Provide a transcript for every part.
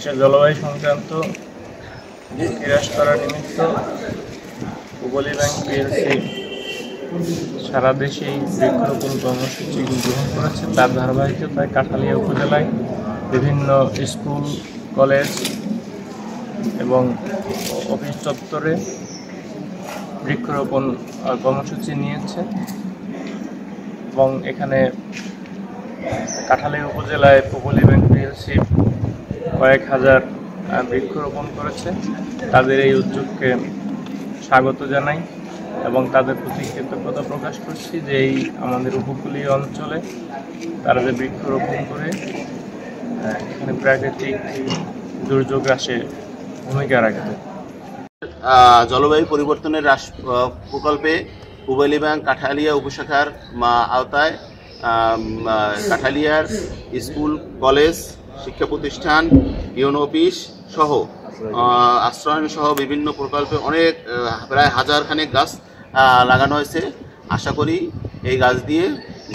দেশের জলবায়ু সংক্রান্ত হ্রাস করার নিমিত্ত পূবলী ব্যাংক পিএলসি সারা দেশেই বৃক্ষরোপণ কর্মসূচি গ্রহণ করেছে। তার ধারাবাহিকতায় কাঠালিয়া উপজেলায় বিভিন্ন স্কুল, কলেজ এবং অফিস চত্বরে বৃক্ষরোপণ কর্মসূচি নিয়েছে এবং এখানে কাঠালিয়া উপজেলায় পূবলী ব্যাংক পিএলসি কয়েক হাজার বৃক্ষরোপণ করেছে। তাদের এই উদ্যোগকে স্বাগত জানাই এবং তাদের প্রতি কৃতজ্ঞতা প্রকাশ করছি যে এই আমাদের উপকূলীয় অঞ্চলে তারা যে বৃক্ষরোপণ করে এখানে প্রাকৃতিক দুর্যোগ হ্রাসে ভূমিকা রাখবে। জলবায়ু পরিবর্তনের প্রকল্পে পূবলী ব্যাংক কাঠালিয়া উপশাখার আওতায় কাঠালিয়ার স্কুল, কলেজ, শিক্ষা প্রতিষ্ঠান, ইউনো অফিস সহ আশ্রয়ন সহ বিভিন্ন প্রকল্পে অনেক প্রায় হাজারখানেক গাছ লাগানো হয়েছে। আশা করি এই গাছ দিয়ে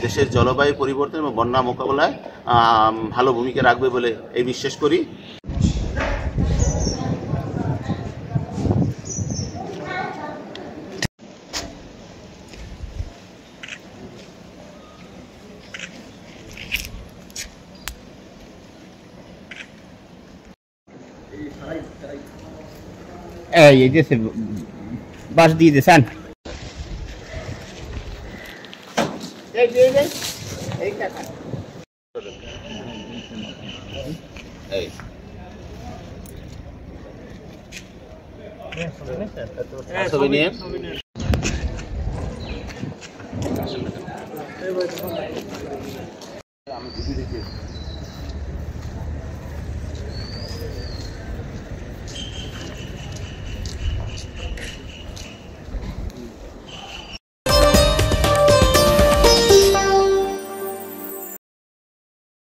দেশের জলবায়ু পরিবর্তন এবং বন্যা মোকাবেলায় ভালো ভূমিকা রাখবে বলে এই বিশ্বাস করি। এই যে বাস দিয়ে দিয়েছেন। ছবি নিয়ে আমি